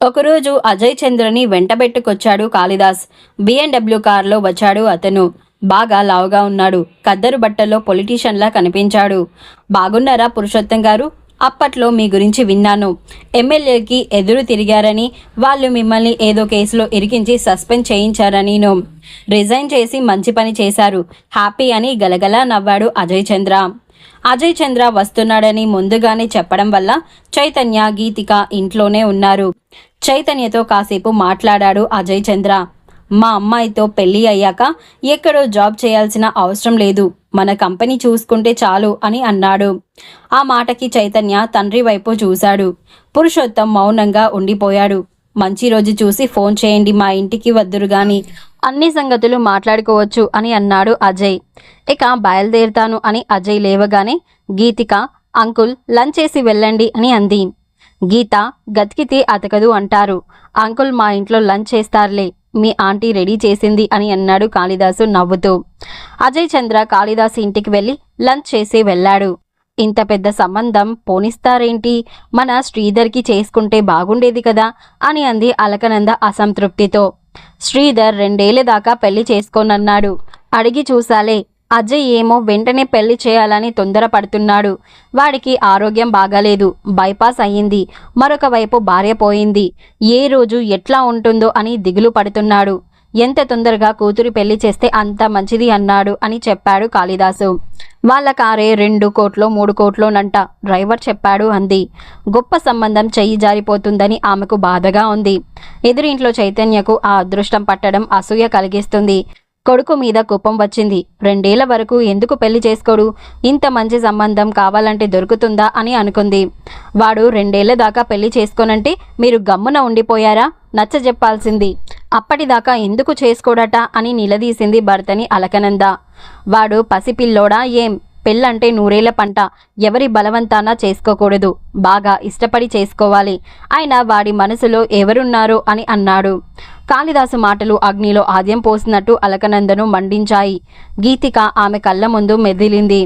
ఒకరోజు అజయ్ చంద్రని వెంటబెట్టుకొచ్చాడు కాళిదాస్. బిఎండబ్ల్యూ కారులో వచ్చాడు అతను. బాగా లావుగా ఉన్నాడు. ఖద్దరు బట్టల్లో పొలిటీషియన్లా కనిపించాడు. బాగున్నారా పురుషోత్తం గారు? అప్పట్లో మీ గురించి విన్నాను. ఎమ్మెల్యేకి ఎదురు తిరిగారని, వాళ్ళు మిమ్మల్ని ఏదో కేసులో ఇరికించి సస్పెండ్ చేయించారని రిజైన్ చేసి మంచి పని చేశారు. హ్యాపీ అని గలగలా నవ్వాడు అజయ్ చంద్ర. అజయ్ చంద్ర వస్తున్నాడని ముందుగానే చెప్పడం వల్ల చైతన్య, గీతిక ఇంట్లోనే ఉన్నారు. చైతన్యతో కాసేపు మాట్లాడాడు అజయ్ చంద్ర. మా అమ్మాయితో పెళ్ళి అయ్యాక ఎక్కడో జాబ్ చేయాల్సిన అవసరం లేదు, మన కంపెనీ చూసుకుంటే చాలు అని అన్నాడు. ఆ మాటకి చైతన్య తండ్రి వైపు చూశాడు. పురుషోత్తం మౌనంగా ఉండిపోయాడు. మంచి రోజు చూసి ఫోన్ చేయండి, మా ఇంటికి వద్దురు గాని అన్ని సంగతులు మాట్లాడుకోవచ్చు అని అన్నాడు అజయ్. ఇక బయలుదేరుతాను అని అజయ్ లేవగానే గీతిక, అంకుల్ లంచ్ చేసి వెళ్ళండి అని అంది. గీత, గతికితే అతకదు అంటారు. అంకుల్ మా ఇంట్లో లంచ్ చేస్తారులే, మీ ఆంటీ రెడీ చేసింది అని అన్నాడు కాళిదాసు నవ్వుతూ. అజయ్ చంద్ర కాళిదాసు ఇంటికి వెళ్ళి లంచ్ చేసి వెళ్ళాడు. ఇంత పెద్ద సంబంధం పోనిస్తారేంటి, మన శ్రీధర్కి చేసుకుంటే బాగుండేది కదా అని అంది అలకనంద అసంతృప్తితో. శ్రీధర్ 2 ఏళ్ల దాకా పెళ్లి చేసుకోనన్నాడు. అడిగి చూసాలే, అజయ్ ఏమో వెంటనే పెళ్లి చేయాలని తొందరపడుతున్నాడు. వాడికి ఆరోగ్యం బాగాలేదు, బైపాస్ అయ్యింది. మరొక వైపు భార్య పోయింది. ఏ రోజు ఎట్లా ఉంటుందో అని దిగులు పడుతున్నాడు. ఎంత తొందరగా కూతురు పెళ్లి చేస్తే అంత మంచిది అన్నాడు అని చెప్పాడు కాళిదాసు. వాళ్ళ కారే 2 కోట్లో 3 కోట్లోనంట, డ్రైవర్ చెప్పాడు అంది. గొప్ప సంబంధం చెయ్యి జారిపోతుందని ఆమెకు బాధగా ఉంది. ఎదురింట్లో చైతన్యకు ఆ అదృష్టం పట్టడం అసూయ కలిగిస్తుంది. కొడుకు మీద కోపం వచ్చింది. 2 ఏళ్ల వరకు ఎందుకు పెళ్లి చేసుకోడు? ఇంత మంచి సంబంధం కావాలంటే దొరుకుతుందా అని అనుకుంది. వాడు 2 ఏళ్ల దాకా పెళ్లి చేసుకోనంటే మీరు గమ్మున ఉండిపోయారా? నచ్చజెప్పాల్సింది. అప్పటిదాకా ఎందుకు చేసుకోడట అని నిలదీసింది భర్తని అలకనంద. వాడు పసిపిల్లోడా ఏం? పెళ్ళంటే 100 ఏళ్ల పంట, ఎవరి బలవంతాన చేసుకోకూడదు, బాగా ఇష్టపడి చేసుకోవాలి. అయినా వాడి మనసులో ఎవరున్నారో అని అన్నాడు. కాళిదాసు మాటలు అగ్నిలో ఆద్యం పోసినట్టు అలకనందను మండించాయి. గీతిక ఆమె కళ్ళ ముందు మెదిలింది.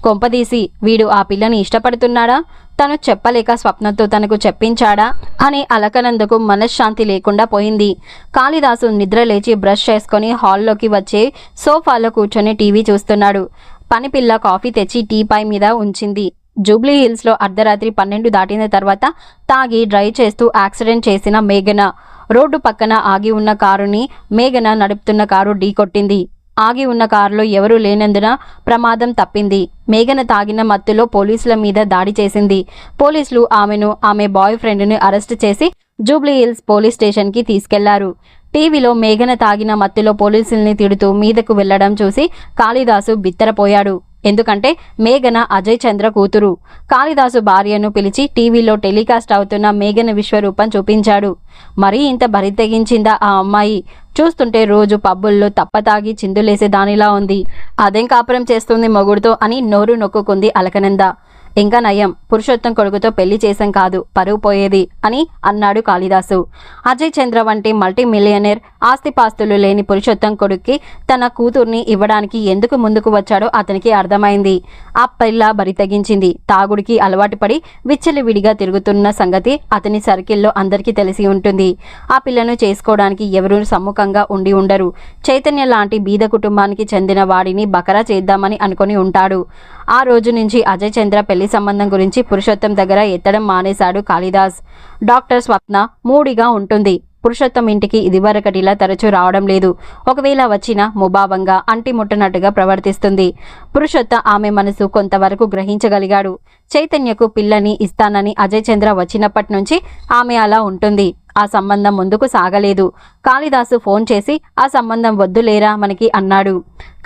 కొంపదీసి వీడు ఆ పిల్లని ఇష్టపడుతున్నాడా? తను చెప్పలేక స్వప్నంతో తనకు చెప్పించాడా అని అలకనందకు మనశ్శాంతి లేకుండా పోయింది. కాళిదాసు నిద్ర లేచి బ్రష్ చేసుకొని హాల్లోకి వచ్చే సోఫాలో కూర్చొని టీవీ చూస్తున్నాడు. పనిపిల్ల కాఫీ తెచ్చి టీపై మీద ఉంచింది. జూబ్లీ హిల్స్లో అర్ధరాత్రి 12 దాటిన తర్వాత తాగి డ్రైవ్ చేస్తూ యాక్సిడెంట్ చేసిన మేఘన రోడ్డు పక్కన ఆగి ఉన్న కారుని మేఘన నడుపుతున్న కారు ఢీకొట్టింది. ఆగి ఉన్న కారులో ఎవరూ లేనందున ప్రమాదం తప్పింది. మేఘన తాగిన మత్తులో పోలీసుల మీద దాడి చేసింది. పోలీసులు ఆమెను, ఆమె బాయ్ ఫ్రెండ్ని అరెస్ట్ చేసి జూబ్లీ హిల్స్ పోలీస్ స్టేషన్కి తీసుకెళ్లారు. టీవీలో మేఘన తాగిన మత్తులో పోలీసుల్ని తిడుతూ మీదకు వెళ్లడం చూసి కాళిదాసు బిత్తరపోయాడు. ఎందుకంటే మేఘన అజయ్ చంద్ర కూతురు. కాళిదాసు భార్యను పిలిచి టీవీలో టెలికాస్ట్ అవుతున్న మేఘన విశ్వరూపం చూపించాడు. మరీ ఇంత బరి తెగించిందా ఆ అమ్మాయి? చూస్తుంటే రోజు పబ్బుల్లో తప్పతాగి చిందులేసే దానిలా ఉంది. అదేం కాపురం చేస్తుంది మొగుడుతో అని నోరు నొక్కుకుంది అలకనంద. ఇంకా నయం, పురుషోత్తం కొడుకుతో పెళ్లి చేశాం కాదు, పరువు పోయేది అని అన్నాడు కాళిదాసు. అజయ్ చంద్ర వంటి మల్టీ మిలియనర్, ఆస్తిపాస్తులు లేని పురుషోత్తం కొడుక్కి తన కూతుర్ని ఇవ్వడానికి ఎందుకు ముందుకు వచ్చాడో అతనికి అర్థమైంది. ఆ పిల్ల బరి తెగించింది. తాగుడికి అలవాటు పడి విచ్చలివిడిగా తిరుగుతున్న సంగతి అతని సర్కిల్లో అందరికీ తెలిసి ఉంటుంది. ఆ పిల్లను చేసుకోవడానికి ఎవరూ సమ్ముఖంగా ఉండి ఉండరు. చైతన్య లాంటి బీద కుటుంబానికి చెందిన వాడిని బకరా చేద్దామని అనుకుని ఉంటాడు. ఆ రోజు నుంచి అజయ్ చంద్ర పెళ్లి సంబంధం గురించి పురుషోత్తం దగ్గర ఎత్తడం మానేశాడు కాళిదాస్. డాక్టర్ స్వప్న మూడిగా ఉంటుంది. పురుషోత్తం ఇంటికి ఇదివరకటిలా తరచూ రావడం లేదు. ఒకవేళ వచ్చినా ముభావంగా అంటిముట్టనట్టుగా ప్రవర్తిస్తుంది. పురుషోత్తం ఆమె మనసు కొంతవరకు గ్రహించగలిగాడు. చైతన్యకు పిల్లని ఇస్తానని అజయ్ చంద్ర వచ్చినప్పటి నుంచి ఆమె అలా ఉంటుంది. ఆ సంబంధం ముందుకు సాగలేదు. కాళిదాసు ఫోన్ చేసి ఆ సంబంధం వద్దులేరా మనకి అన్నాడు.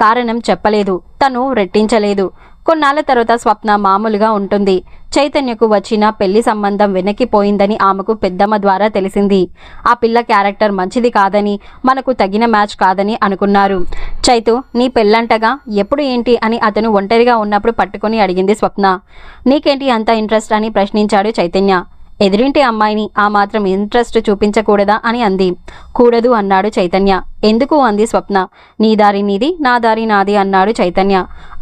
కారణం చెప్పలేదు, తను రెట్టించలేదు. కొన్నాళ్ళ తర్వాత స్వప్న మామూలుగా ఉంటుంది. చైతన్యకు వచ్చిన పెళ్లి సంబంధం వెనక్కిపోయిందని ఆమెకు పెద్దమ్మ ద్వారా తెలిసింది. ఆ పిల్ల క్యారెక్టర్ మంచిది కాదని, మనకు తగిన మ్యాచ్ కాదని అనుకున్నారు. చైతు, నీ పెళ్ళంటగా, ఎప్పుడు ఏంటి అని అతను ఒంటరిగా ఉన్నప్పుడు పట్టుకొని అడిగింది స్వప్న. నీకేంటి అంత ఇంట్రెస్ట్ అని ప్రశ్నించాడు చైతన్య. ఎదురింటి అమ్మాయిని ఆ మాత్రం ఇంట్రెస్ట్ చూపించకూడదా అని అంది. కూడదు అన్నాడు చైతన్య. ఎందుకు అంది స్వప్న. నీ దారి నీది, నా దారి నాది అన్నాడు చైతన్య.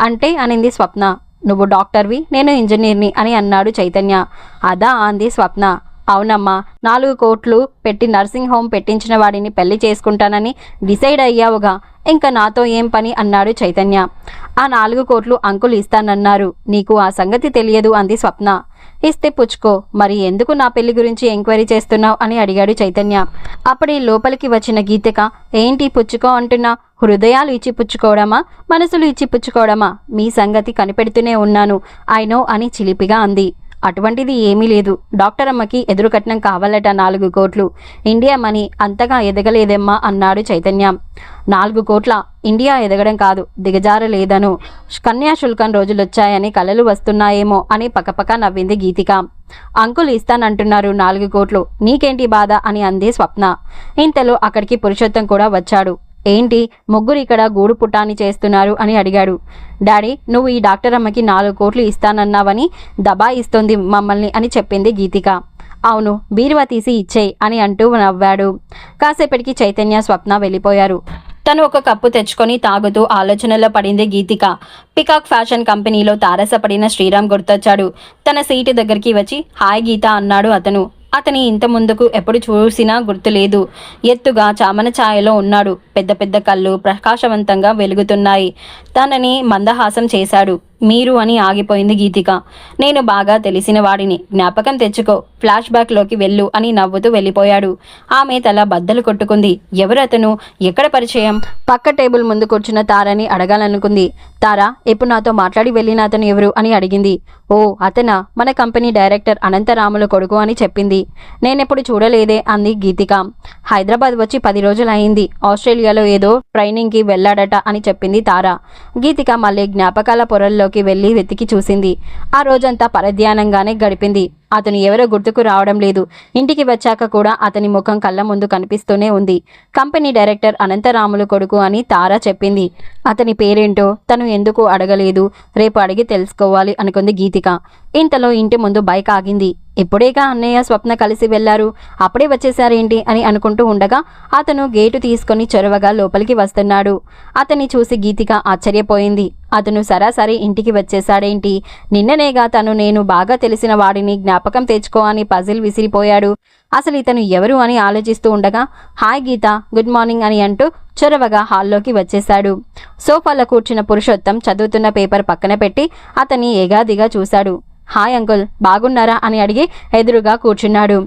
అంటే అనింది స్వప్న. నువ్వు డాక్టర్వి, నేను ఇంజనీర్ని అని అన్నాడు చైతన్య. అదా అంది స్వప్న. అవునమ్మా, 4 కోట్లు పెట్టి నర్సింగ్ హోమ్ పెట్టించిన వాడిని పెళ్లి చేసుకుంటానని డిసైడ్ అయ్యావుగా, ఇంకా నాతో ఏం పని అన్నాడు చైతన్య. ఆ 4 కోట్లు అంకుల్ ఇస్తానన్నారు, నీకు ఆ సంగతి తెలియదు అంది స్వప్న. ఇస్తే పుచ్చుకో, మరి ఎందుకు నా పెళ్లి గురించి ఎంక్వైరీ చేస్తున్నావు అని అడిగాడు చైతన్య. అప్పుడే లోపలికి వచ్చిన గీతిక, ఏంటి పుచ్చుకో అంటున్నా, హృదయాలు ఇచ్చి పుచ్చుకోవడమా, మనసులు ఇచ్చి పుచ్చుకోవడమా, మీ సంగతి కనిపెడుతూనే ఉన్నాను ఐ నో అని చిలిపిగా అంది. అటువంటిది ఏమీ లేదు, డాక్టర్ అమ్మకి ఎదురు కట్నం కావాలట 4 కోట్లు, ఇండియా మనీ అంతగా ఎదగలేదమ్మా అన్నాడు చైతన్య. 4 కోట్ల, ఇండియా ఎదగడం కాదు, దిగజారలేదను, కన్యాశుల్కం రోజులొచ్చాయని కలలు వస్తున్నాయేమో అని పకపక నవ్వింది గీతిక. అంకుల్ ఇస్తానంటున్నారు 4 కోట్లు, నీకేంటి బాధ అని అంది స్వప్న. ఇంతలో అక్కడికి పురుషోత్తం కూడా వచ్చాడు. ఏంటి ముగ్గురు ఇక్కడ గూడు పుటాని చేస్తున్నారు అని అడిగాడు. డాడీ, నువ్వు ఈ డాక్టర్ అమ్మకి 4 కోట్లు ఇస్తానన్నావని దబాయిస్తోంది మమ్మల్ని అని చెప్పింది గీతిక. అవును, బీరువా తీసి ఇచ్చేయి అని అంటూ నవ్వాడు. కాసేపటికి చైతన్య స్వప్న వెళ్ళిపోయారు. తను ఒక కప్పు తెచ్చుకొని తాగుతూ ఆలోచనలో పడింది గీతిక. పికాక్ ఫ్యాషన్ కంపెనీలో తారసపడిన శ్రీరామ్ గుర్తొచ్చాడు. తన సీటు దగ్గరికి వచ్చి హాయ్ గీత అన్నాడు అతను. అతని ఇంత ముందుకు ఎప్పుడు చూసినా గుర్తులేదు. ఎత్తుగా చామన ఛాయలో ఉన్నాడు. పెద్ద పెద్ద కళ్ళు ప్రకాశవంతంగా వెలుగుతున్నాయి. తనని మందహాసం చేశాడు. మీరు అని ఆగిపోయింది గీతిక. నేను బాగా తెలిసిన వాడిని, జ్ఞాపకం తెచ్చుకో, ఫ్లాష్ బ్యాక్లోకి వెళ్ళు అని నవ్వుతూ వెళ్ళిపోయాడు. ఆమె తల బద్దలు కొట్టుకుంది. ఎవరతను, ఎక్కడ పరిచయం? పక్క టేబుల్ ముందు కూర్చున్న తారని అడగాలనుకుంది. తారా, ఇప్పుడు నాతో మాట్లాడి వెళ్ళిన అతను ఎవరు అని అడిగింది. ఓ అతనా, మన కంపెనీ డైరెక్టర్ అనంతరాముల కొడుకు అని చెప్పింది. నేనెప్పుడు చూడలేదే అంది గీతిక. హైదరాబాద్ వచ్చి 10 రోజులు అయింది, ఆస్ట్రేలియాలో ఏదో ట్రైనింగ్కి వెళ్ళాడట అని చెప్పింది తార. గీతిక మళ్ళీ జ్ఞాపకాల పొరల్లోకి వెళ్ళి వెతికి చూసింది. ఆ రోజంతా పరధ్యానంగానే గడిపింది. అతను ఎవరో గుర్తుకు రావడం లేదు. ఇంటికి వచ్చాక కూడా అతని ముఖం కళ్ళ ముందు కనిపిస్తూనే ఉంది. కంపెనీ డైరెక్టర్ అనంతరాములు కొడుకు అని తార చెప్పింది. అతని పేరేంటో తను ఎందుకు అడగలేదు, రేపు అడిగి తెలుసుకోవాలి అనుకుంది గీతిక. ఇంతలో ఇంటి ముందు బైక్ ఆగింది. ఇప్పుడేగా అన్నయ్య స్వప్న కలిసి వెళ్లారు, అప్పుడే వచ్చేసారేంటి అని అనుకుంటూ ఉండగా అతను గేటు తీసుకొని చొరవగా లోపలికి వస్తున్నాడు. అతన్ని చూసి గీతిక ఆశ్చర్యపోయింది. అతను సరాసరి ఇంటికి వచ్చేశాడేంటి? నిన్ననేగా తను నేను బాగా తెలిసిన వాడిని, జ్ఞాపకం తెచ్చుకో అని పజిల్ విసిరిపోయాడు. అసలు ఇతను ఎవరు అని ఆలోచిస్తూ ఉండగా హాయ్ గీత, గుడ్ మార్నింగ్ అని అంటూ చొరవగా హాల్లోకి వచ్చేశాడు. సోఫాలో కూర్చున్న పురుషోత్తం చదువుతున్న పేపర్ పక్కన పెట్టి అతన్ని ఎగాదిగా చూశాడు. హాయ్ అంకుల్, బాగున్నారా అని అడిగి ఎదురుగా కూర్చున్నాడు.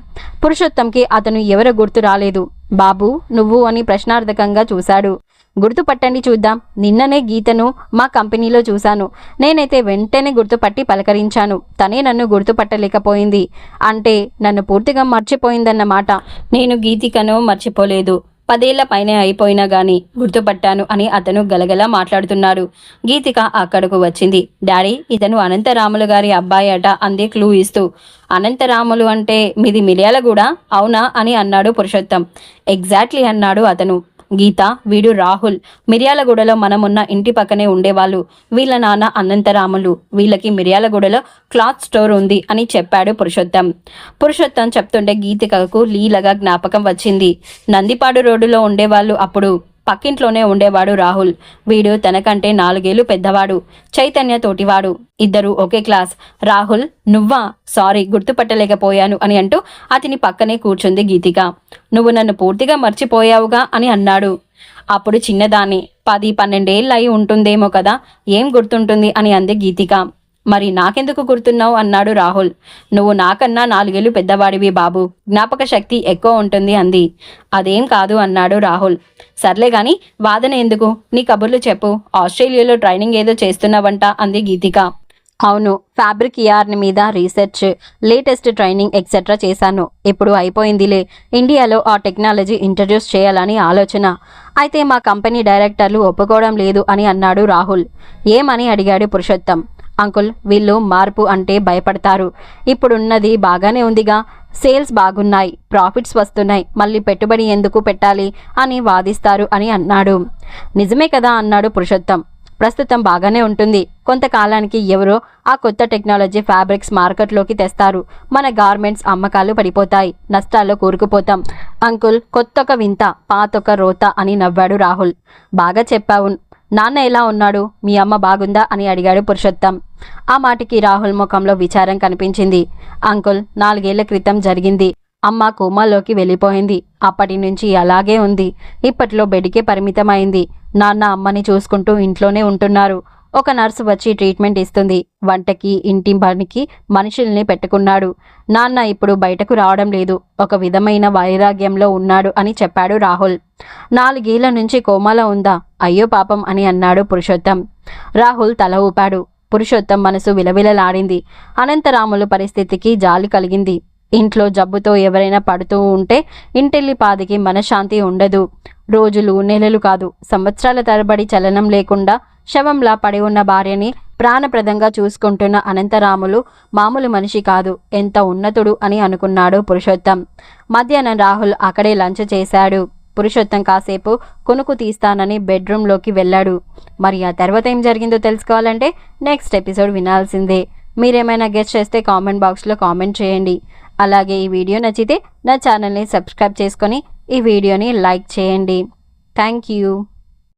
పురుషోత్తంకి అతను ఎవరో గుర్తు రాలేదు. బాబు నువ్వు అని ప్రశ్నార్థకంగా చూశాడు. గుర్తుపట్టండి చూద్దాం, నిన్ననే గీతను మా కంపెనీలో చూశాను. నేనైతే వెంటనే గుర్తుపట్టి పలకరించాను. తనే నన్ను గుర్తుపట్టలేకపోయింది. అంటే నన్ను పూర్తిగా మర్చిపోయిందన్నమాట. నేను గీతికను మర్చిపోలేదు, 10 ఏళ్ల పైనే అయిపోయినా గాని గుర్తుపట్టాను అని అతను గలగలా మాట్లాడుతున్నాడు. గీతిక అక్కడకు వచ్చింది. డాడీ, ఇతను అనంతరాములు గారి అబ్బాయి అట అంది క్లూ ఇస్తూ. అనంతరాములు అంటే మీది మిర్యాలగూడ అవునా అని అన్నాడు పురుషోత్తం. ఎగ్జాక్ట్లీ అన్నాడు అతను. గీత, వీడు రాహుల్, మిర్యాలగూడలో మనమున్న ఇంటి పక్కనే ఉండేవాళ్ళు. వీళ్ళ నాన్న అనంతరాములు, వీళ్ళకి మిర్యాలగూడలో క్లాత్ స్టోర్ ఉంది అని చెప్పాడు పురుషోత్తం. పురుషోత్తం చెప్తుంటే గీతికకు లీలగా జ్ఞాపకం వచ్చింది. నందిపాడు రోడ్డులో ఉండేవాళ్ళు అప్పుడు. పక్కింట్లోనే ఉండేవాడు రాహుల్. వీడు తనకంటే 4 ఏళ్లు పెద్దవాడు, చైతన్య తోటివాడు. ఇద్దరు ఒకే క్లాస్. రాహుల్, నువ్వా? సారీ, గుర్తుపట్టలేకపోయాను అని అంటూ అతని పక్కనే కూర్చుంది గీతిక. నువ్వు నన్ను పూర్తిగా మర్చిపోయావుగా అని అన్నాడు. అప్పుడు చిన్నదాన్ని, 10-12 ఏళ్ళు అయి ఉంటుందేమో కదా, ఏం గుర్తుంటుంది అని అంది గీతిక. మరి నాకెందుకు గుర్తున్నావు అన్నాడు రాహుల్. నువ్వు నాకన్నా 4 ఏళ్లు పెద్దవాడివి బాబు, జ్ఞాపక శక్తి ఎక్కువ ఉంటుంది అంది. అదేం కాదు అన్నాడు రాహుల్. సర్లే గాని వాదన ఎందుకు, నీ కబుర్లు చెప్పు. ఆస్ట్రేలియాలో ట్రైనింగ్ ఏదో చేస్తున్నావంట అంది గీతిక. అవును, ఫ్యాబ్రిక్ యార్న్ మీద రీసెర్చ్, లేటెస్ట్ ట్రైనింగ్ ఎక్సెట్రా చేశాను. ఇప్పుడు అయిపోయిందిలే. ఇండియాలో ఆ టెక్నాలజీ ఇంట్రడ్యూస్ చేయాలని ఆలోచన. అయితే మా కంపెనీ డైరెక్టర్లు ఒప్పుకోవడం లేదు అని అన్నాడు రాహుల్. ఏమని అడిగాడు పురుషోత్తం. అంకుల్, వీళ్ళు మార్పు అంటే భయపడతారు. ఇప్పుడున్నది బాగానే ఉందిగా, సేల్స్ బాగున్నాయి, ప్రాఫిట్స్ వస్తున్నాయి, మళ్ళీ పెట్టుబడి ఎందుకు పెట్టాలి అని వాదిస్తారు అని అన్నాడు. నిజమే కదా అన్నాడు పురుషోత్తం. ప్రస్తుతం బాగానే ఉంటుంది, కొంతకాలానికి ఎవరో ఆ కొత్త టెక్నాలజీ ఫ్యాబ్రిక్స్ మార్కెట్లోకి తెస్తారు. మన గార్మెంట్స్ అమ్మకాలు పడిపోతాయి, నష్టాల్లో కూరుకుపోతాం. అంకుల్, కొత్తొక వింత, పాతొక రోత అని నవ్వాడు రాహుల్. బాగా చెప్పావు. నాన్న ఎలా ఉన్నాడు, మీ అమ్మ బాగుందా అని అడిగాడు పురుషోత్తం. ఆ మాటకి రాహుల్ ముఖంలో విచారం కనిపించింది. అంకుల్, 4 ఏళ్ల క్రితం జరిగింది. అమ్మ కోమాలోకి వెళ్ళిపోయింది. అప్పటి నుంచి అలాగే ఉంది. ఇప్పట్లో బెడ్కే పరిమితమైంది. నాన్న అమ్మని చూసుకుంటూ ఇంట్లోనే ఉంటున్నారు. ఒక నర్సు వచ్చి ట్రీట్మెంట్ ఇస్తుంది. వంటకి, ఇంటి పనికి మనుషుల్ని పెట్టుకున్నాడు. నాన్న ఇప్పుడు బయటకు రావడం లేదు. ఒక విధమైన వైరాగ్యంలో ఉన్నాడు అని చెప్పాడు రాహుల్. 4 ఏళ్ల నుంచి కోమాలో ఉందా? అయ్యో పాపం అని అన్నాడు పురుషోత్తం. రాహుల్ తల ఊపాడు. పురుషోత్తం మనసు విలవిలలాడింది. అనంతరాములు పరిస్థితికి జాలి కలిగింది. ఇంట్లో జబ్బుతో ఎవరైనా పడుతూ ఉంటే ఇంటిల్లిపాదికి మనశ్శాంతి ఉండదు. రోజులు, నెలలు కాదు, సంవత్సరాల తరబడి చలనం లేకుండా శవంలా పడి ఉన్న భార్యని ప్రాణప్రదంగా చూసుకుంటున్న అనంతరాములు మామూలు మనిషి కాదు, ఎంత ఉన్నతుడు అని అనుకున్నాడు పురుషోత్తం. మధ్యాహ్నం రాహుల్ అక్కడే లంచ్ చేశాడు. పురుషోత్తం కాసేపు కొనుకు తీస్తానని బెడ్రూమ్లోకి వెళ్ళాడు. మరి ఆ తర్వాత ఏం జరిగిందో తెలుసుకోవాలంటే నెక్స్ట్ ఎపిసోడ్ వినాల్సిందే. మీరేమైనా గెస్ట్ చేస్తే కామెంట్ బాక్స్లో కామెంట్ చేయండి. అలాగే ఈ వీడియో నచ్చితే నా ఛానల్ని సబ్స్క్రైబ్ చేసుకొని ఈ వీడియోని లైక్ చేయండి. Thank you.